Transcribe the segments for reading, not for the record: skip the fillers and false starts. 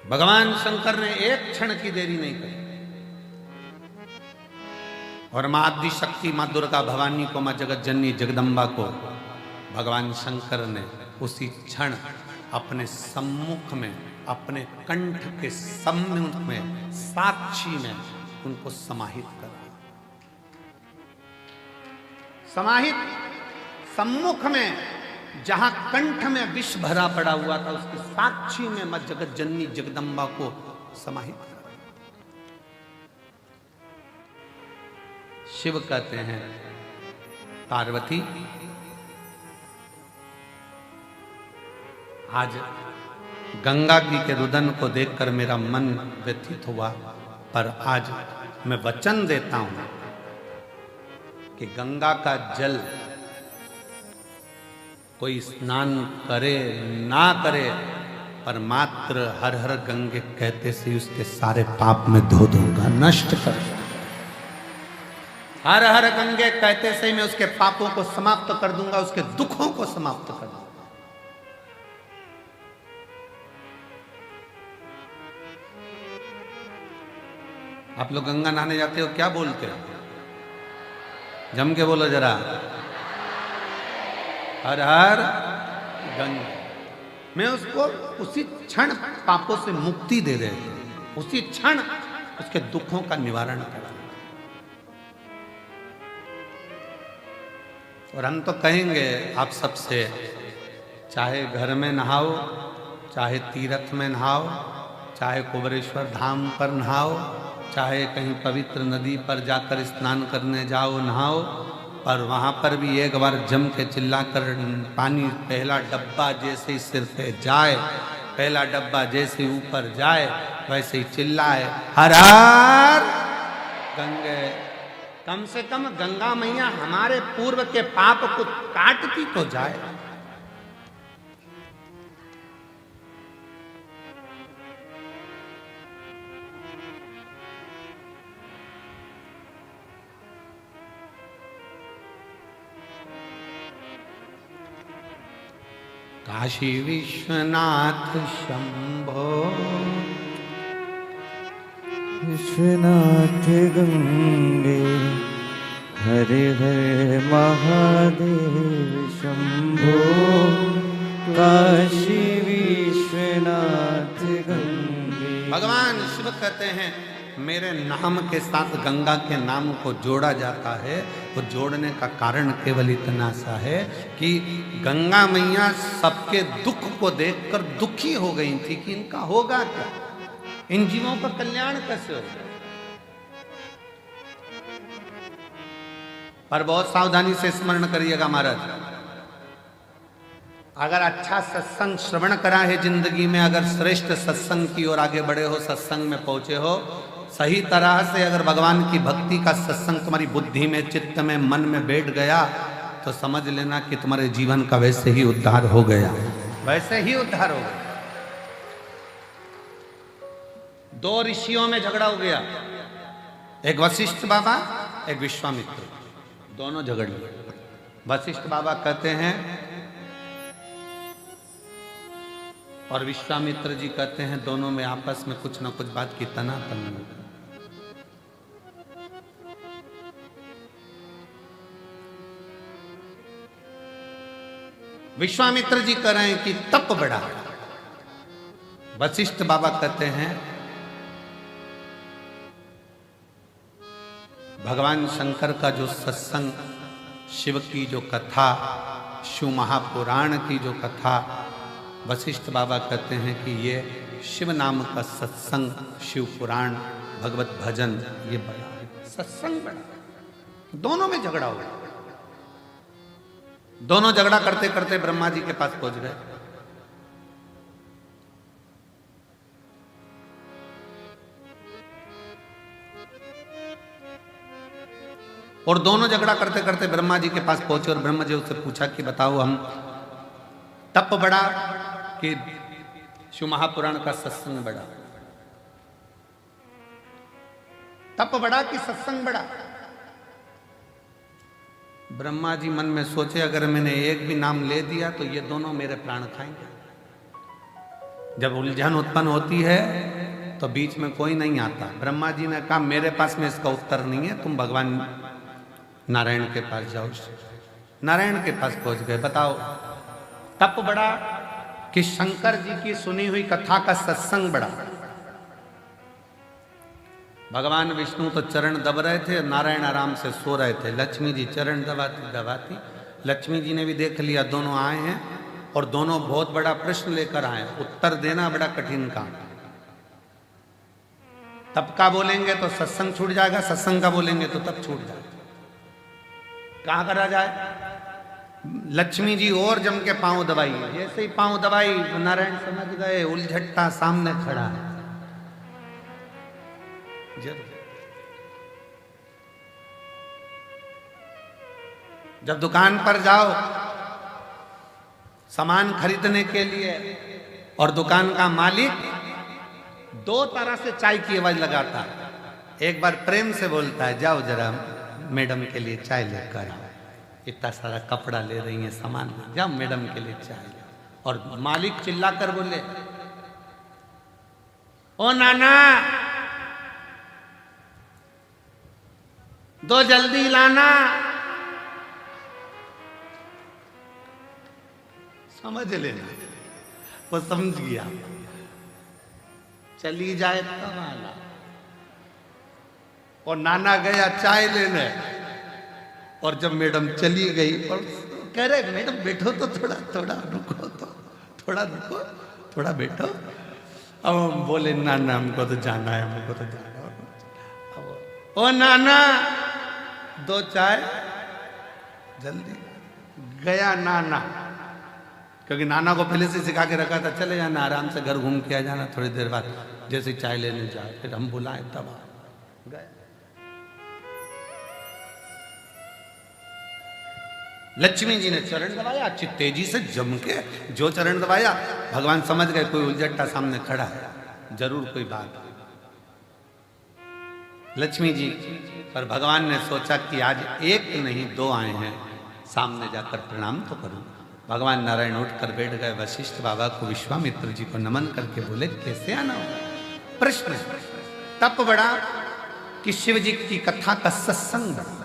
भगवान शंकर ने एक क्षण की देरी नहीं करी और मां आदि शक्ति, मां दुर्गा भवानी को, मां जगत जननी जगदम्बा को भगवान शंकर ने उसी क्षण अपने सम्मुख में, अपने कंठ के सम्मुख में, साक्षी में उनको समाहित कर दिया। समाहित सम्मुख में, जहां कंठ में विष भरा पड़ा हुआ था, उसके साक्षी में मां जगत जननी जगदम्बा को समाहित कर। शिव कहते हैं, पार्वती आज गंगा जी के रुदन को देखकर मेरा मन व्यथित हुआ, पर आज मैं वचन देता हूं कि गंगा का जल कोई स्नान करे ना करे, पर मात्र हर हर गंगे कहते से उसके सारे पाप में धो दूंगा, नष्ट कर दूंगा। हर हर गंगे कहते से मैं उसके पापों को समाप्त कर दूंगा, उसके दुखों को समाप्त कर दूंगा। आप लोग गंगा नहाने जाते हो, क्या बोलते हो? जम के बोलो जरा, हर हर गंगा। मैं उसको उसी क्षण पापों से मुक्ति दे रहे थे, उसी क्षण उसके दुखों का निवारण कर। और हम तो कहेंगे आप सबसे, चाहे घर में नहाओ, चाहे तीर्थ में नहाओ, चाहे कुबेरेश्वर धाम पर नहाओ, चाहे कहीं पवित्र नदी पर जाकर स्नान करने जाओ, नहाओ, पर वहाँ पर भी एक बार जम के चिल्लाकर पानी पहला डब्बा जैसे ही सिर पे जाए, पहला डब्बा जैसे ऊपर जाए, वैसे ही चिल्लाए, हर हर गंगे। कम से कम गंगा मैया हमारे पूर्व के पाप को काटती तो जाए। काशी विश्वनाथ शंभो, विश्वनाथ गंगे, हरे हरे महादेव शंभो। काशी विश्वनाथ गंगे। भगवान शिव कहते हैं, मेरे नाम के साथ गंगा के नाम को जोड़ा जाता है। वो जोड़ने का कारण केवल इतना सा है कि गंगा मैया सबके दुख को देखकर दुखी हो गई थी कि इनका होगा क्या, इन जीवों का कल्याण कैसे होगा। पर बहुत सावधानी से स्मरण करिएगा महाराज, अगर अच्छा सत्संग श्रवण करा है जिंदगी में, अगर श्रेष्ठ सत्संग की ओर आगे बढ़े हो, सत्संग में पहुंचे हो, सही तरह से अगर भगवान की भक्ति का सत्संग तुम्हारी बुद्धि में, चित्त में, मन में बैठ गया, तो समझ लेना कि तुम्हारे जीवन का वैसे ही उद्धार हो गया, वैसे ही उद्धार हो गया। दो ऋषियों में झगड़ा हो गया, एक वशिष्ठ बाबा, एक विश्वामित्र, दोनों झगड़ लिए। वशिष्ठ बाबा कहते हैं और विश्वामित्र जी कहते हैं, दोनों में आपस में कुछ ना कुछ बात की तनातनी। विश्वामित्र जी कह रहे हैं कि तप बढ़ा, वशिष्ठ बाबा कहते हैं भगवान शंकर का जो सत्संग, शिव की जो कथा, शिव महापुराण की जो कथा, वशिष्ठ बाबा कहते हैं कि ये शिव नाम का सत्संग, शिव पुराण, भगवत भजन, ये बड़ा है, सत्संग बड़ा। दोनों में झगड़ा हो गया। दोनों झगड़ा करते करते ब्रह्मा जी के पास पहुंच गए। और दोनों झगड़ा करते करते ब्रह्मा जी के पास पहुंचे और ब्रह्मा जी उससे पूछा कि बताओ, हम तप बढ़ा कि शिव महापुराण का सत्संग बढ़ा? तप बढ़ा कि सत्संग बढ़ा? ब्रह्मा जी मन में सोचे, अगर मैंने एक भी नाम ले दिया तो ये दोनों मेरे प्राण खाएंगे। जब उलझन उत्पन्न होती है तो बीच में कोई नहीं आता। ब्रह्मा जी ने कहा मेरे पास में इसका उत्तर नहीं है, तुम भगवान नारायण के पास जाओ। नारायण के पास पहुंच गए। बताओ तप बड़ा कि शंकर जी की सुनी हुई कथा का सत्संग बड़ा। भगवान विष्णु तो चरण दब रहे थे, नारायण आराम से सो रहे थे। लक्ष्मी जी चरण दबाती दबाती, लक्ष्मी जी ने भी देख लिया दोनों आए हैं और दोनों बहुत बड़ा प्रश्न लेकर आए, उत्तर देना बड़ा कठिन काम। तप का बोलेंगे तो सत्संग छूट जाएगा, सत्संग का बोलेंगे तो तप छूट जाएगा। कहां करा जाए? लक्ष्मी जी और जम के पांव दबाई। जैसे ही पांव दबाई नारायण समझ गए उलझट्टा सामने खड़ा है। जब दुकान पर जाओ सामान खरीदने के लिए और दुकान का मालिक दो तरह से चाय की आवाज लगाता है। एक बार प्रेम से बोलता है जाओ जरा मैडम के लिए चाय लेकर आओ, इतना सारा कपड़ा ले रही है सामान, जाओ मैडम के लिए चाय। और मालिक चिल्लाकर बोले ओ नाना दो जल्दी लाना। समझ लेना, वो समझ गया। चली जाए तब आना। और नाना गया चाय लेने, और जब मैडम चली गई और कह रहे मैडम बैठो तो थोड़ा थोड़ा रुको, तो थोड़ा रुको, थोड़ा बैठो। अब हम बोले नाना हमको तो जाना है, हमको तो जाना है। ओ नाना दो चाय जल्दी। गया नाना, क्योंकि नाना को पहले से सिखा के रखा था चले जाना आराम से घर घूम के आ जाना, थोड़ी देर बाद जैसे चाय लेने जाए फिर हम बुलाए तब गए। लक्ष्मी जी ने चरण दबाया, अच्छी तेजी से जम के जो चरण दबाया भगवान समझ गए कोई उलझट्टा सामने खड़ा है, जरूर कोई बात। लक्ष्मी जी पर भगवान ने सोचा कि आज एक नहीं दो आए हैं, सामने जाकर प्रणाम तो करूं। भगवान नारायण उठकर बैठ गए। वशिष्ठ बाबा को विश्वामित्र जी को नमन करके बोले कैसे आना होगा? प्रश्न तप बड़ा कि शिव जी की कथा का सत्संग बड़ा।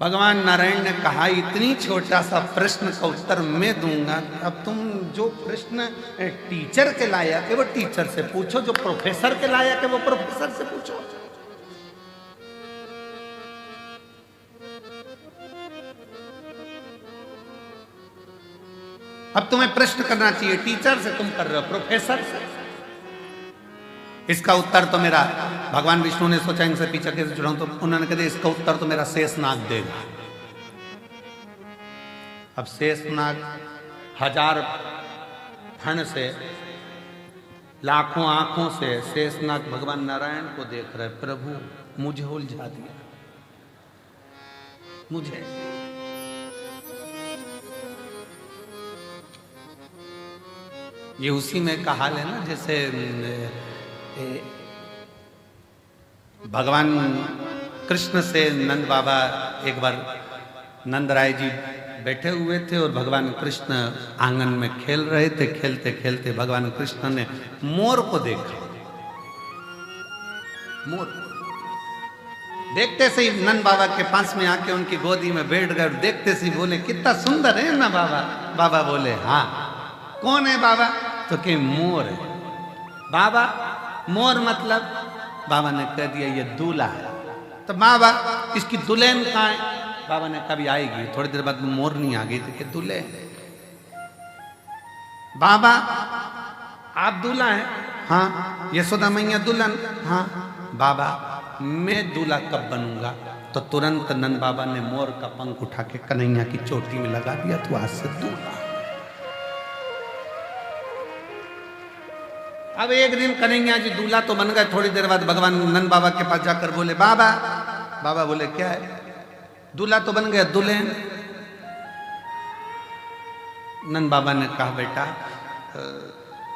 भगवान नारायण ने कहा इतनी छोटा सा प्रश्न का उत्तर मैं दूंगा, अब तुम जो प्रश्न टीचर के लायक है वो टीचर से पूछो, जो प्रोफेसर के लायक है वो प्रोफेसर से पूछो। अब तुम्हें प्रश्न करना चाहिए टीचर से, तुम कर रहे हो प्रोफेसर से। इसका उत्तर तो मेरा, भगवान विष्णु ने सोचा इनसे पीछे कैसे छुड़ाऊं, तो उन्होंने कहा इसका उत्तर तो मेरा शेषनाग देगा। अब शेषनाग हजार फण से लाखों आंखों से शेषनाग भगवान नारायण को देख रहे, प्रभु मुझे उलझा दिया, मुझे। ये उसी में का हाल है ना, जैसे भगवान कृष्ण से नंद बाबा, एक बार नंद राय जी बैठे हुए थे और भगवान कृष्ण आंगन में खेल रहे थे। खेलते खेलते भगवान कृष्ण ने मोर को देखा। मोर देखते से ही नंद बाबा के पास में आके उनकी गोदी में बैठ गए। देखते से ही बोले कितना सुंदर है ना बाबा। बाबा बोले हाँ। कौन है बाबा? तो कि मोर है। बाबा मोर मतलब? बाबा ने कह दिया ये दूल्हा है। तो बाबा इसकी दुल्हन कहाँ है? बाबा ने कभी आएगी। थोड़ी देर बाद मोर नहीं आ गई तो कि दूल्हे। बाबा आप दूल्हा हैं? हाँ। यशोदा मैया दुल्हन? हाँ। बाबा मैं दूल्हा कब बनूंगा? तो तुरंत नंद बाबा ने मोर का पंख उठा के कन्हैया की चोटी में लगा दिया। तो आज से दूल्हा। अब एक दिन कन्हैया जी दूल्हा तो बन गए। थोड़ी देर बाद भगवान नंद बाबा के पास जाकर बोले बाबा। बाबा बोले क्या है? दूल्हा तो बन गया, दुल्हन? नंद बाबा ने कहा बेटा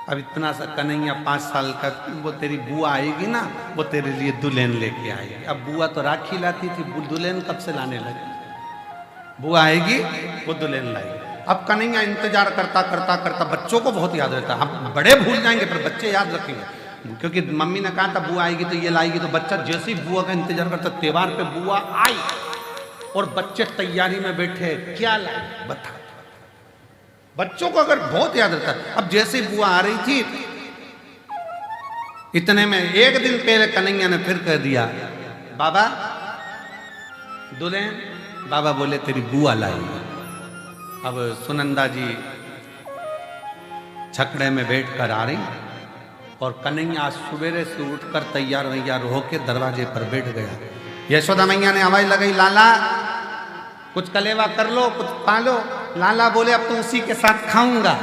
अब इतना सा कन्हैया 5 साल का, वो तेरी बुआ आएगी ना, वो तेरे लिए दुल्हन लेके आएगी। अब बुआ तो राखी लाती थी, दुल्हन कब से लाने लगी? बुआ आएगी वो दुल्हन लाएगी। अब कन्हैया इंतजार करता करता करता, बच्चों को बहुत याद रहता है, हम बड़े भूल जाएंगे पर बच्चे याद रखेंगे, क्योंकि मम्मी ने कहा था बुआ आएगी तो ये लाएगी, तो बच्चा जैसे ही बुआ का इंतजार करता, त्योहार पे बुआ आई और बच्चे तैयारी में बैठे, क्या लाए बता। बच्चों को अगर बहुत याद रहता है। अब जैसे ही बुआ आ रही थी, इतने में एक दिन पहले कन्हैया ने फिर कह दिया, बाबा दुल्हन। बाबा बोले तेरी बुआ लाई। अब सुनंदा जी छकड़े में बैठकर आ रही और कन्हैया सवेरे से उठकर तैयार वैयार होकर दरवाजे पर बैठ गया। यशोदा मैया ने आवाज लगाई, लाला कुछ कलेवा कर लो, कुछ पालो। लाला बोले अब तो उसी के साथ खाऊंगा।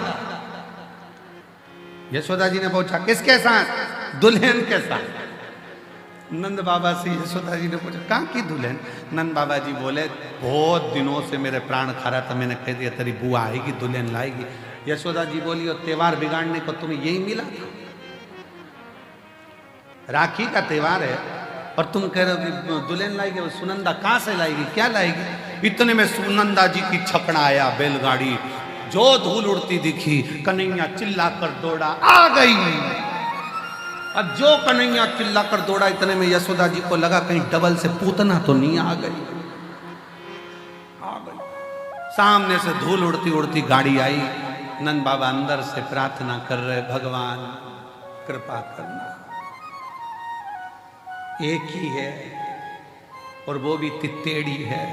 यशोदा जी ने पूछा किसके साथ? दुल्हन के साथ। नंद बाबा से यशोदा जी ने पूछा कहाँ की दुल्हन? नंद बाबा जी बोले बहुत दिनों से मेरे प्राण खा रहा था, मैंने कह दिया तेरी बुआ आएगी, दुल्हन लाएगी। यशोदा जी बोली और त्योहार बिगाड़ने को तुम्हें यही मिला था? राखी का त्योहार है और तुम कह रहे हो कि दुल्हन लाएगी। सुनंदा कहाँ से लाएगी, क्या लाएगी? इतने में सुनंदा जी की छकड़ा आया बैलगाड़ी, जो धूल उड़ती दिखी, कन्हैया चिल्ला कर दौड़ा, आ गई। अब जो कन्हैया चिल्ला कर दौड़ा, इतने में यशोदा जी को लगा कहीं डबल से पूतना तो नहीं आ गई। सामने से धूल उड़ती उड़ती गाड़ी आई। नंद बाबा अंदर से प्रार्थना कर रहे, भगवान कृपा करना, एक ही है और वो भी तितेड़ी है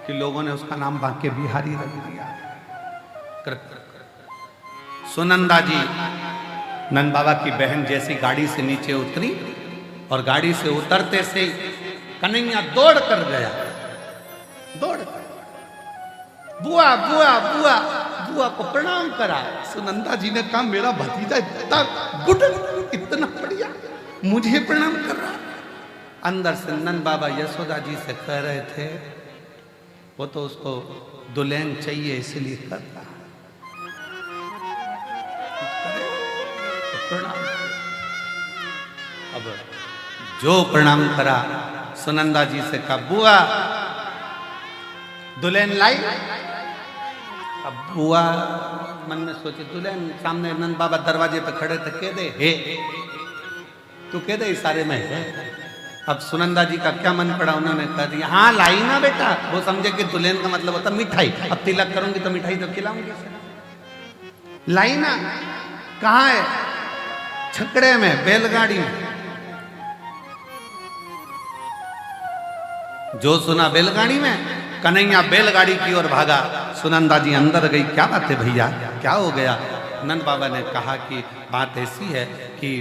कि लोगों ने उसका नाम बांके बिहारी रख दिया। सुनंदा जी नंद बाबा की बहन जैसी गाड़ी से नीचे उतरी और गाड़ी से उतरते से कन्हैया दौड़ कर गया, दौड़ कर बुआ बुआ बुआ बुआ को प्रणाम करा। सुनंदा जी ने कहा मेरा भतीजा इतना गुड, इतना बढ़िया, मुझे प्रणाम कर रहा। अंदर से नंद बाबा यशोदा जी से कह रहे थे वो तो उसको दुल्हन चाहिए इसलिए कर रहा। प्रणाम। अब जो प्रणाम करा, सुनंदा जी से कहा बुआ दुल्हन लाई। अब बुआ मन में सोचे दुल्हन, सामने नंद बाबा दरवाजे पे खड़े थे, कह दे हे, तू कह दे इशारे में है। अब सुनंदा जी का क्या मन पड़ा, उन्होंने कह दिया हाँ लाई ना बेटा। वो समझे कि दुल्हन का मतलब होता मिठाई, अब तिलक करूंगी तो मिठाई तो खिलाऊंगी। लाई ना? कहाँ है? छकड़े में, बैलगाड़ी में। जो सुना बैलगाड़ी में, कन्हैया बैलगाड़ी की ओर भागा। सुनंदा जी अंदर गई, क्या बात है भैया, क्या हो गया? नंद बाबा ने कहा कि बात ऐसी है कि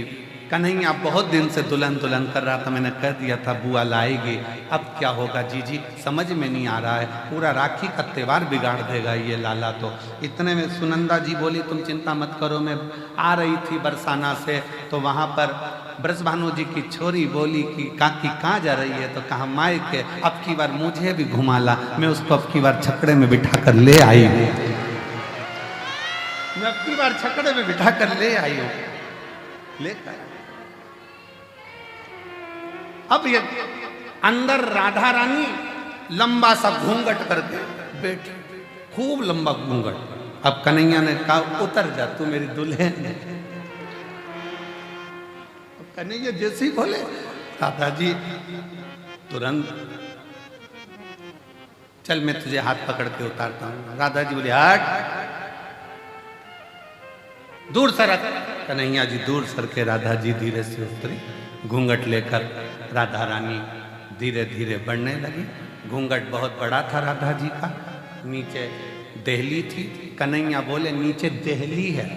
कन्हैया बहुत दिन से दुल्हन दुल्हन कर रहा था, मैंने कह दिया था बुआ लाएगी, अब क्या होगा जीजी समझ में नहीं आ रहा है, पूरा राखी का त्योहार बिगाड़ देगा ये लाला तो। इतने में सुनंदा जी बोली तुम चिंता मत करो, मैं आ रही थी बरसाना से तो वहाँ पर ब्रजभानु जी की छोरी बोली कि काकी कहाँ जा रही है, तो कहा मायके, अब की बार मुझे भी घुमा ला, मैं उसको अब की बार छकड़े में बिठा कर ले आई हूँ, मैं अब की बार छकड़े में बिठा कर ले आई हूँ, लेकर। अब ये अंदर राधा रानी लंबा सा घूंघट करके बैठी, खूब लंबा घूंघट। अब कन्हैया ने कहा उतर जा, तू मेरी दुल्हन है। कन्हैया जैसे ही बोले राधा जी तुरंत चल मैं तुझे हाथ पकड़ के उतारता हूं। राधा जी बोली हट, दूर सरक। कन्हैया जी दूर सर के राधा जी धीरे से उतरी, घूंघट लेकर राधा रानी धीरे धीरे बढ़ने लगी। घूंघट बहुत बड़ा था राधा जी का, नीचे देहली थी। कन्हैया बोले नीचे देहली है।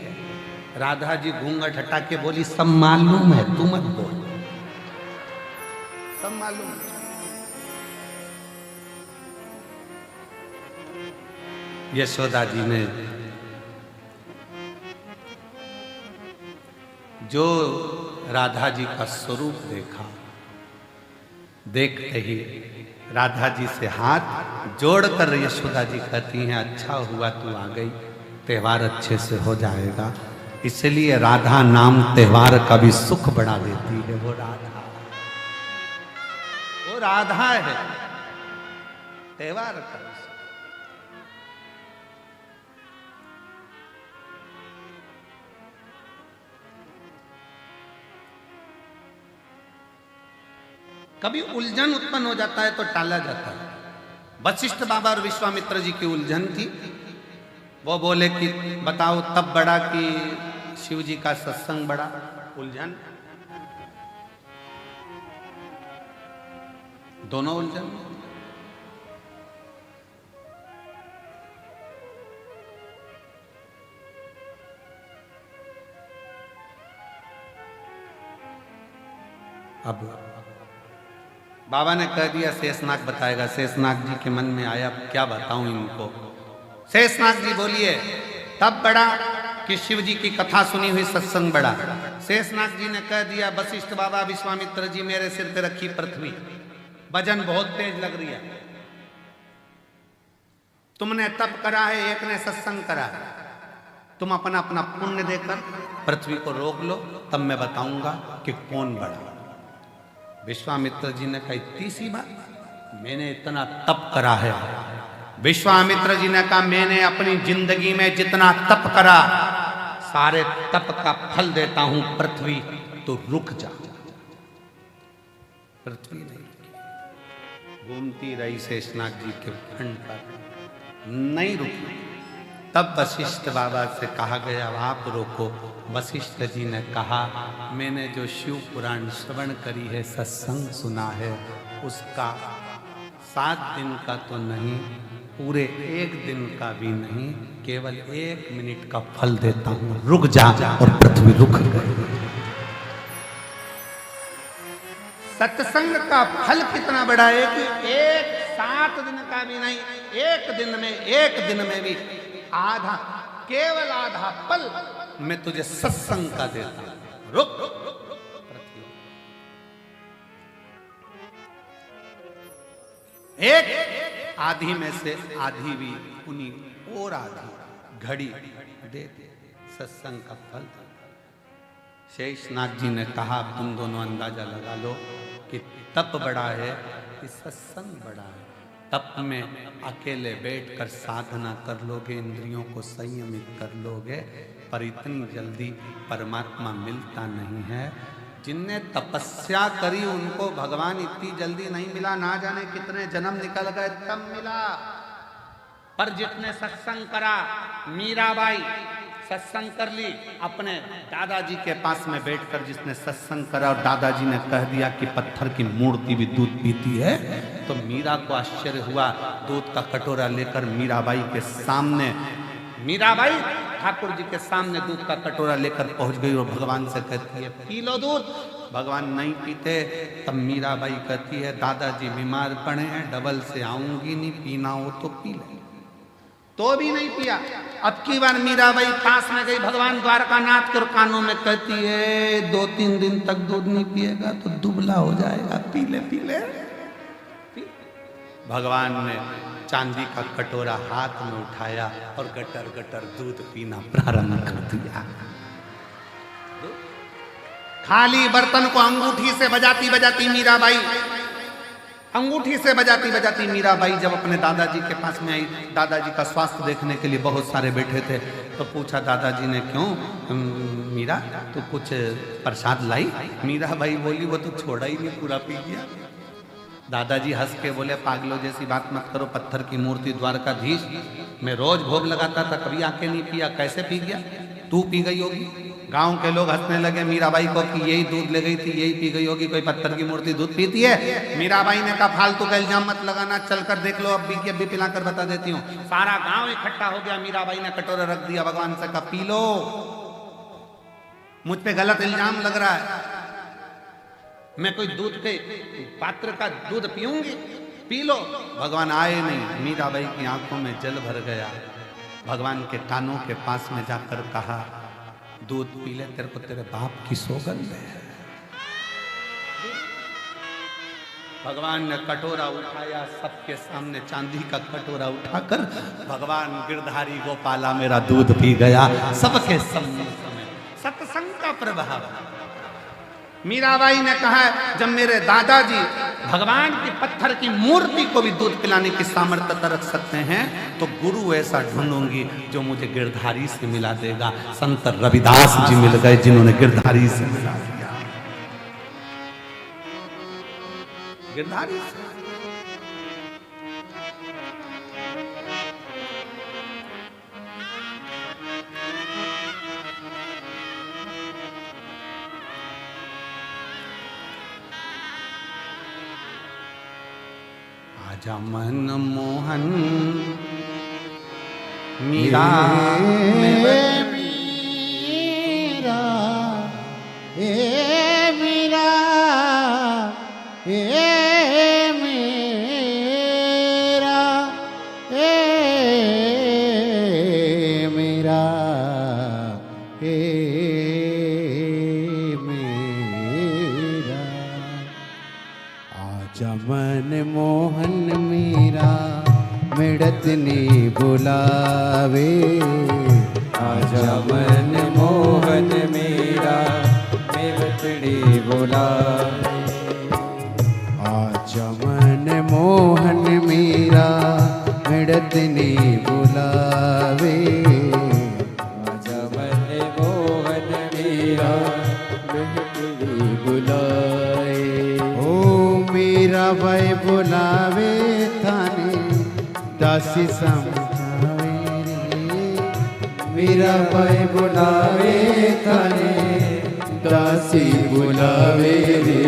राधा जी घूंघट हटा के बोली सब मालूम है, तू मत बोल, सब मालूम है। यशोदा जी ने जो राधा जी का स्वरूप देखा, देखते ही राधा जी से हाथ जोड़कर यशोदा जी कहती हैं अच्छा हुआ तू आ गई, त्योहार अच्छे से हो जाएगा। इसलिए राधा नाम त्योहार का भी सुख बढ़ा देती है। वो राधा है त्योहार का। कभी उलझन उत्पन्न हो जाता है तो टाला जाता है। वशिष्ठ बाबा और विश्वामित्र जी की उलझन थी। वो बोले कि बताओ तब बड़ा कि शिव जी का सत्संग बड़ा। उलझन, दोनों उलझन। अब बाबा ने कह दिया शेषनाग बताएगा। शेषनाग जी के मन में आया क्या बताऊं इनको। शेषनाग जी बोलिए तब बड़ा कि शिव जी की कथा सुनी हुई सत्संग बड़ा। शेषनाग जी ने कह दिया वशिष्ठ बाबा विश्वामित्र जी मेरे सिर पे रखी पृथ्वी, वजन बहुत तेज लग रही है। तुमने तप करा है, एक ने सत्संग करा है, तुम अपना अपना पुण्य देकर पृथ्वी को रोक लो, तब मैं बताऊंगा कि कौन बड़ा। विश्वामित्र जी ने कहा इतनी सी बात, मैंने इतना तप करा है। विश्वामित्र जी ने कहा मैंने अपनी जिंदगी में जितना तप करा सारे तप का फल देता हूं पृथ्वी, तो रुक जा। पृथ्वी नहीं रुकी, घूमती रही शेषनाग जी के खंड पर, नहीं रुकी। तब वशिष्ठ बाबा से कहा गया आप रोको। वशिष्ठ जी ने कहा मैंने जो शिव पुराण श्रवण करी है, सत्संग सुना है, उसका 7 दिन का तो नहीं, पूरे 1 दिन का भी नहीं, केवल 1 मिनट का फल देता हूं, रुक जा। और पृथ्वी रुक गई। सत्संग का फल कितना बड़ा है कि 7 दिन का भी नहीं, 1 दिन में भी आधा, केवल आधा पल मैं तुझे सत्संग का देता हूं, रुक। एक आधी में से आधी भी उन्हीं और आधी घड़ी दे दे, सत्संग का फल। शेषनाग जी ने कहा तुम दोनों अंदाजा लगा लो कि तप बड़ा है कि सत्संग बड़ा है। तप में अकेले बैठकर साधना कर लोगे, इंद्रियों को संयमित कर लोगे, पर इतनी जल्दी परमात्मा मिलता नहीं है। जिनने तपस्या करी उनको भगवान इतनी जल्दी नहीं मिला, ना जाने कितने जन्म निकल गए तब मिला। पर जितने सत्संग करा, मीराबाई सत्संग कर ली अपने दादाजी के पास में बैठकर, जिसने सत्संग करा और दादाजी ने कह दिया कि पत्थर की मूर्ति भी दूध पीती है, तो मीरा को आश्चर्य हुआ। दूध का कटोरा लेकर मीराबाई के सामने, मीराबाई ठाकुर जी के सामने दूध का कटोरा लेकर पहुंच गई और भगवान से कहती है पी लो दूध। भगवान नहीं पीते। तब मीराबाई कहती है दादाजी बीमार पड़े हैं, डबल से आऊंगी नहीं, पीना हो तो पी ले। तो भी नहीं पिया। अब की बार मीराबाई पास में गई भगवान द्वारकानाथ के, कानों में कहती है 2-3 दिन तक दूध नहीं पिएगा तो दुबला हो जाएगा, पी ले पी ले। भगवान ने चांदी का कटोरा हाथ में उठाया और गटर गटर दूध पीना प्रारंभ कर दिया। खाली बर्तन को अंगूठी से बजाती बजाती मीराबाई, अंगूठी से बजाती बजाती मीराबाई जब अपने दादाजी के पास में आई, दादाजी का स्वास्थ्य देखने के लिए बहुत सारे बैठे थे, तो पूछा दादाजी ने क्यों मीरा तो कुछ प्रसाद लाई? मीराबाई बोली वो तो छोड़ा ही नहीं, पूरा पी गया। दादाजी हंस के बोले पागलों जैसी बात मत करो, पत्थर की मूर्ति द्वारकाधीश, मैं रोज भोग लगाता था, कभी आके नहीं पिया, कैसे पी गया? तू पी गई होगी। गांव के लोग हंसने लगे मीराबाई को कि यही दूध ले गई थी, यही पी गई होगी, कोई पत्थर की मूर्ति दूध पीती है? मीराबाई ने कहा फालतू का इल्जाम मत लगाना, चलकर देख लो, अब भी पिलाकर बता देती हूँ। सारा गांव इकट्ठा हो गया, मीराबाई ने कटोरा रख दिया, भगवान से कहा पी लो, मुझ पे गलत इल्जाम लग रहा है, मैं कोई दूध के पात्र का दूध पीऊंगी, पी लो। भगवान आए नहीं, मीराबाई की आंखों में जल भर गया। भगवान के कानों के पास में जाकर कहा दूध पी ले, तेरे को तेरे बाप की सौगंध है। भगवान ने कटोरा उठाया, सबके सामने चांदी का कटोरा उठाकर भगवान गिरधारी गोपाला मेरा दूध पी गया, सबके सामने। सत्संग का प्रभाव। मीराबाई ने कहा जब मेरे दादाजी भगवान की पत्थर की मूर्ति को भी दूध पिलाने की सामर्थ्यता रख सकते हैं, तो गुरु ऐसा ढूंढूंगी जो मुझे गिरधारी से मिला देगा। संत रविदास जी मिल गए जिन्होंने गिरधारी से मिला दिया। गिरधारी से। आजा मन मोहन मीरा मीरा ए मीरा ए मीरा ए मीरा ए मीरा आजा मन मोहन मीरा मिड़त नी बुलावे आजा मन मोहन मीरा मिड़तड़ी बुलावे आजा मन मोहन मीरा मिड़त नी बुलावे आजा मन मोहन मीरा मिड़तड़ी बुलाए ओ मीरा भाई बुलावे थाने दासी समझावे रे मीरा भाई बुलावे थाने दासी बुलावे रे